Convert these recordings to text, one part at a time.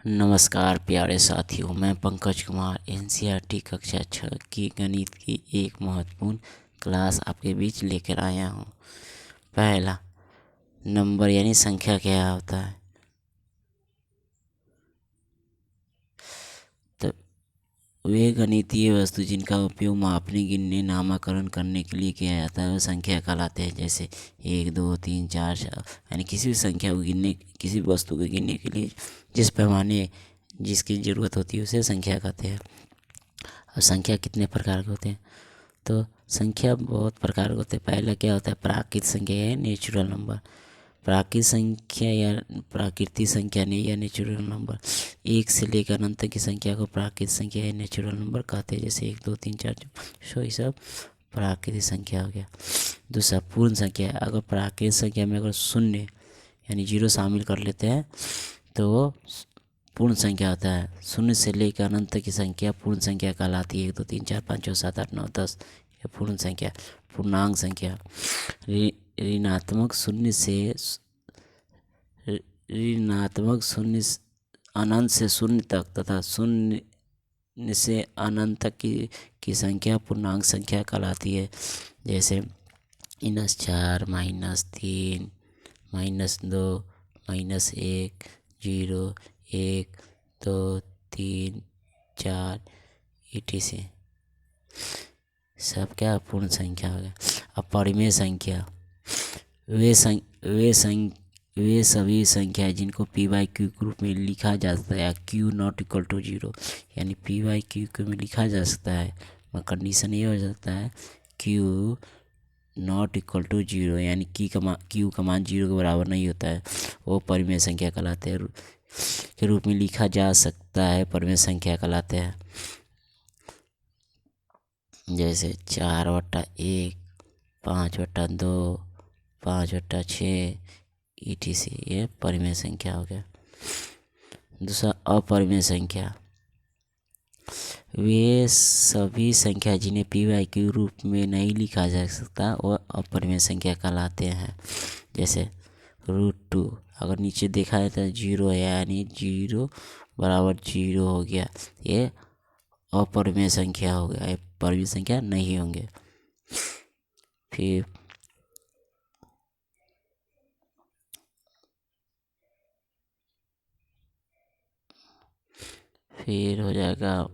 नमस्कार प्यारे साथियों, मैं पंकज कुमार एनसीईआरटी कक्षा 6 की गणित की एक महत्वपूर्ण क्लास आपके बीच लेकर आया हूँ। पहला, नंबर यानी संख्या क्या होता है। तो वे गणितीय वस्तु जिनका उपयोग मापने, गिनने, नामकरण करने के लिए किया जाता है वह संख्या कहलाते हैं। जैसे 1 2 3 4 यानी किसी भी संख्या को गिनने, किसी भी वस्तु को गिनने के लिए जिस पैमाने जिसकी ज़रूरत होती है उसे संख्या कहते हैं। अब संख्या कितने प्रकार के होते हैं, तो संख्या बहुत प्रकार के होते हैं। पहला क्या होता है, प्राकृतिक संख्या या नेचुरल नंबर। प्राकृतिक संख्या या प्राकृतिक संख्या नहीं या नेचुरल नंबर, एक से लेकर अनंत तक की संख्या को प्राकृतिक संख्या या नेचुरल नंबर कहते हैं। जैसे 1 2 3 4 5 ये सब प्राकृतिक संख्या हो गया। दूसरा, पूर्ण संख्या। अगर प्राकृतिक संख्या में अगर शून्य यानी 0 शामिल कर लेते हैं तो वो पूर्ण संख्या होता है। शून्य से लेकर अनंत तक की संख्या पूर्ण संख्या कहलाती है। 1 2 3 4 5 6 7 8 9 10 ये पूर्ण संख्या। पूर्णांक संख्या, ऋणात्मक शून्य अनंत से शून्य तक तथा शून्य से अनंत तक की संख्या पूर्णांक संख्या कहलाती है। जैसे -4 -3 -2 -1 0 1 2 3 4 etc सब क्या पूर्ण संख्या हो गया। अब परिमेय संख्या, वे सभी संख्या जिनको p/q के रूप में लिखा जा सकता है। q ≠ 0 यानी p/q के में लिखा जा सकता है, मगर कंडीशन ये हो सकता है q ≠ 0 यानी q का मान 0 के बराबर नहीं होता है, वो परिमेय संख्या कहलाते हैं के रूप में लिखा जा सकता है, परिमेय संख्या कहलाते हैं। जैसे 4/1 5/2 5/6 etc ये परिमेय संख्या हो गया। दूसरा, अपरिमेय संख्या, वे सभी संख्या जिन्हें p/q रूप में नहीं लिखा जा सकता वह अपरिमेय संख्या कहलाते हैं। जैसे √2 अगर नीचे देखा जाए तो 0 है यानी 0 बराबर 0 हो गया, ये अपरिमेय संख्या हो गया, ये परिमेय संख्या नहीं होंगे। फिर हो जाएगा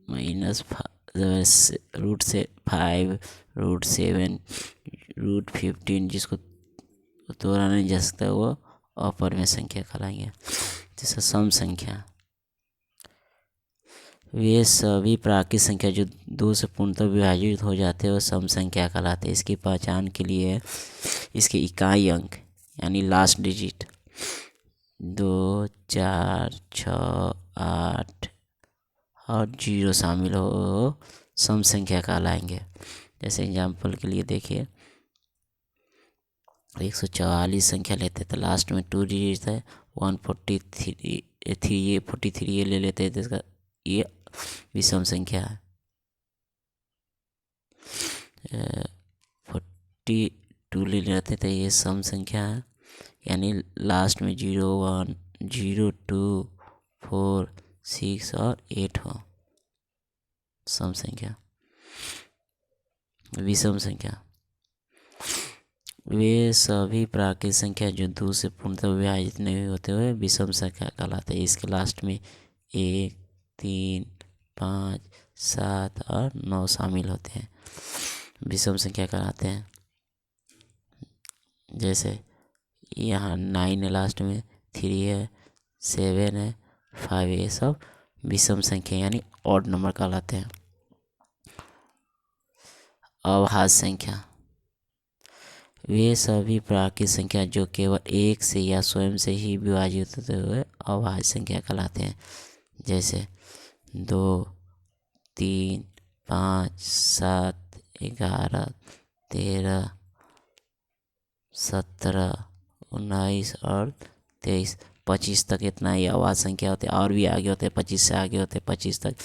√5 √7 √15 जिसको तोड़ा नहीं जा सकता वो अपरिमेय संख्या कहलाएंगे। जैसे सम संख्या, वे सभी प्राकृतिक संख्या जो 2 से पूर्णतः विभाजित हो जाते हैं वो सम संख्या कहलाते हैं। इसकी पहचान के लिए इसके इकाई अंक यानी लास्ट डिजिट 2 4 6 8 और 0 शामिल हो सम संख्या कहलाएंगे। जैसे एग्जाम्पल के लिए देखिए 144 संख्या लेते तो लास्ट में 2 डिजिट है, 143 ले लेते हैं तो इसका ये विषम संख्या है। 42 ले लेते तो ये सम संख्या है, यानी लास्ट में 0 1 0 2 4 6 और 8 हो सम संख्या। विषम संख्या, वे सभी प्राकृतिक संख्या जो 2 से पूर्णतः विभाजित नहीं होते हुए विषम संख्या कहलाते हैं। इसके लास्ट में 1 3 5 7 और 9 शामिल होते हैं, विषम संख्या कहलाते हैं। जैसे यहाँ 9 है, लास्ट में 3 है, 7 है, 5 है, ये सब विषम संख्या यानी ऑड नंबर कहलाते हैं। अभाज्य संख्या, वे सभी प्राकृतिक संख्या जो केवल 1 से या स्वयं से ही विभाजित होते हुए अभाज्य संख्या कहलाते हैं। जैसे 2 3 5 7 11 13 17 19 और 23 25 तक इतना ही अभाज्य संख्या होते हैं, और भी आगे होते हैं, 25 से आगे होते हैं 25 तक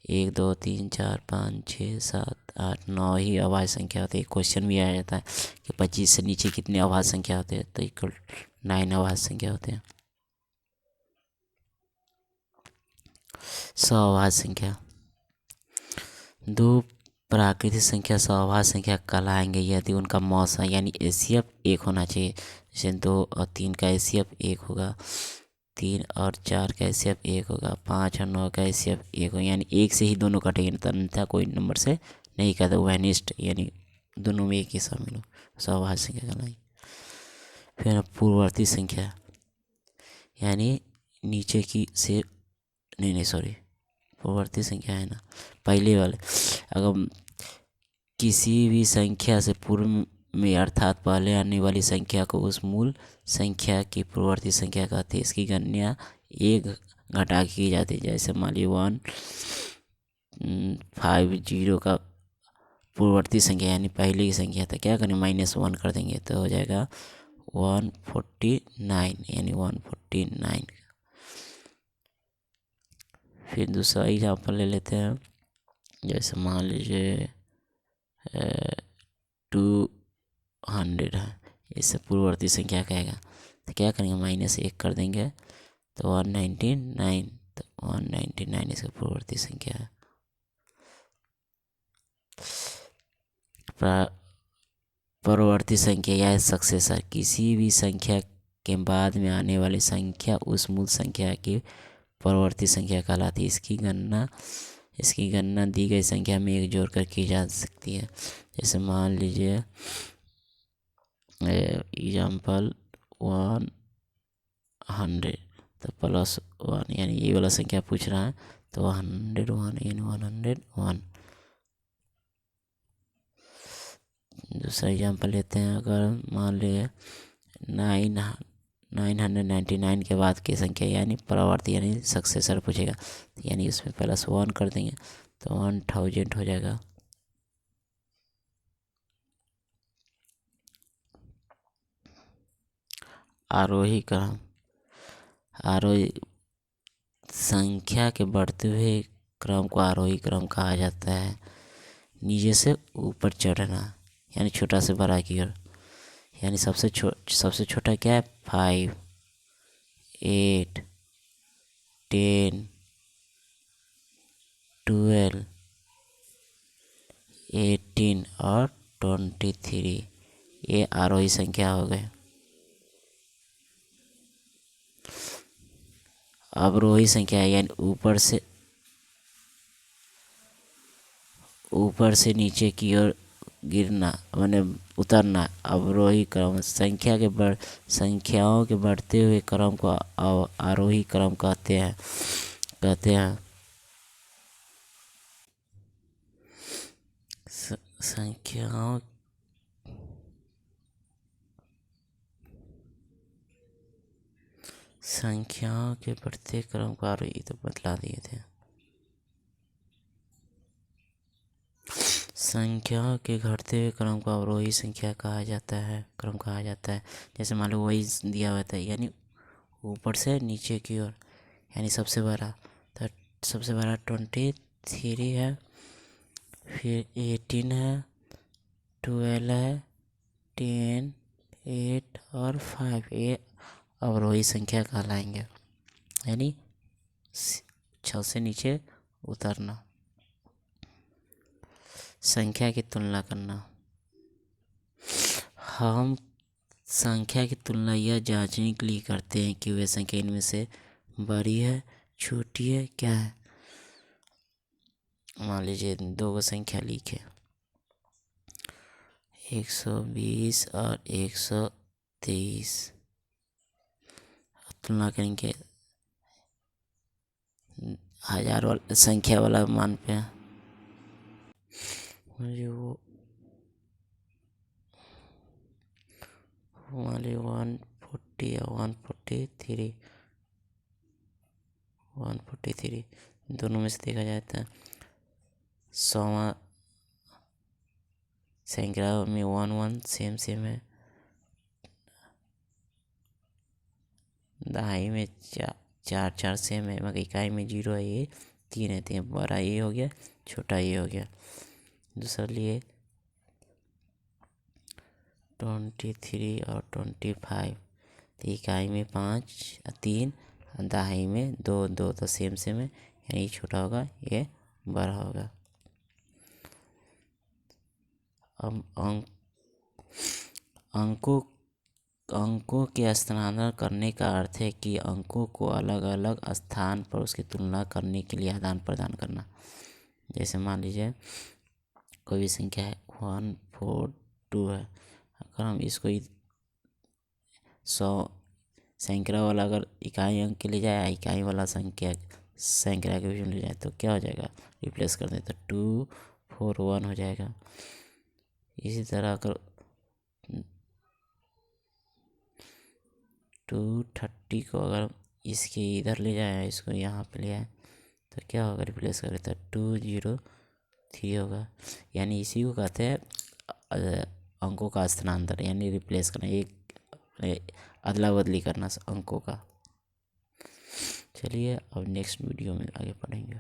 1 2 3 4 5 6 7 8 9 ही अभाज्य संख्या होती है। क्वेश्चन भी आ जाता है कि 25 से नीचे कितने अभाज्य संख्या होते हैं, तो इक्वल 9 अभाज्य संख्या होते हैं। सौभाज्य संख्या। दो प्राकृतिक संख्या सौभाज्य संख्या कहलाएंगे यदि उनका मौसा यानी एचसीएफ 1 होना चाहिए। जैसे 2 और 3 का एचसीएफ 1 होगा, 3 और 4 का एचसीएफ 1 होगा, 5 और 9 का एचसीएफ 1 होगा, यानी 1 से ही दोनों कटेंगे, अन्यथा कोई नंबर से नहीं कहता वैनिस्ट, यानी दोनों में एक ही शामिल हो, सौभाज्य संख्या कहलाएंगे। फिर पूर्ववर्ती संख्या यानी नीचे की से नहीं सॉरी, पूर्ववर्ती संख्या है ना पहले वाले। अगर किसी भी संख्या से पूर्व में अर्थात पहले आने वाली संख्या को उस मूल संख्या की पूर्ववर्ती संख्या कहते हैं। इसकी गणना 1 घटा के की जाती है। जैसे मान लीजिए 150 का पूर्ववर्ती संख्या यानी पहले की संख्या था, क्या करें -1 कर देंगे तो हो जाएगा 149, यानी 149। फिर दूसरा एग्जाम्पल ले लेते हैं। जैसे मान लीजिए 200 है, इससे पूर्ववर्ती संख्या कहेगा तो क्या करेंगे -1 कर देंगे तो 199, तो 199 इसका पूर्ववर्ती संख्या है। परवर्ती संख्या या सक्सेसर किसी भी संख्या के बाद में आने वाली संख्या उस मूल संख्या की परवर्ती संख्या कहलाती है। इसकी गणना दी गई संख्या में 1 जोड़कर की जा सकती है। जैसे मान लीजिए एग्जाम्पल 100 तो +1, यानी ये वाला संख्या पूछ रहा है तो 101 यानी 101। दूसरा एग्जाम्पल लेते हैं। अगर मान लीजिए 999 के बाद की संख्या यानी परवर्ती यानी सक्सेसर पूछेगा, यानी उसमें +1 कर देंगे तो 1000 हो जाएगा। आरोही क्रम। आरोही संख्या के बढ़ते हुए क्रम को आरोही क्रम कहा जाता है। नीचे से ऊपर चढ़ना यानी छोटा से बड़ा की ओर, यानी सबसे छोटा क्या है 5, 8, 10, 12, 18 और 23, ये आरोही संख्या हो गए। अवरोही संख्या यानी ऊपर से नीचे की ओर गिरना माने उतरना। अवरोही क्रम संख्याओं के बढ़ते हुए क्रम को आरोही क्रम कहते हैं। संख्याओं के बढ़ते क्रम को आरोही तो बतला दिए थे। संख्याओं के घटते हुए क्रम को अवरोही संख्या कहा जाता है। जैसे मान लो वही दिया हुआ था, यानी ऊपर से नीचे की ओर, यानी सबसे बड़ा 23 है, फिर 18 है, 12 है, 10, 8 और 5, ये अवरोही संख्या कहलाएंगे, यानी 6 से नीचे उतरना। संख्या की तुलना करना। हम संख्या की तुलना यह जांचने के लिए करते हैं कि वह संख्या इनमें से बड़ी है, छोटी है, क्या है। मान लीजिए 2 संख्या लिखे 120 और 123, तुलना करेंगे 1000 वाला संख्या वाला मान पे वो मान लीजिए 140 या 143 दोनों में से देखा जाए तो 100वां सैकड़ा में 1 सेम है, दहाई में 4 सेम है, मगर इकाई में 0 है, ये 3 है, तो बड़ा ये हो गया, छोटा ये हो गया। दूसरा लिए 23 और 25, तो इकाई में 5 3, दहाई में 2 तो सेम है, यानी ये छोटा होगा, ये बड़ा होगा। अब अंकों के स्थानांतरण करने का अर्थ है कि अंकों को अलग अलग स्थान पर उसकी तुलना करने के लिए आदान प्रदान करना। जैसे मान लीजिए कोई भी संख्या है 142 है, अगर हम इसको 100 सैकड़ा वाला अगर इकाई अंक के ले जाए, इकाई वाला संख्या सैकड़ा के बीच में ले जाए तो क्या हो जाएगा, रिप्लेस कर दें तो 241 हो जाएगा। इसी तरह अगर 230 को अगर इसके इधर ले जाए, इसको यहाँ पे ले आए तो क्या होगा, रिप्लेस करें तो 203 होगा। यानी इसी को कहते हैं अंकों का स्थानांतरण, यानी रिप्लेस करना, एक अदला बदली करना अंकों का। चलिए अब नेक्स्ट वीडियो में आगे पढ़ेंगे।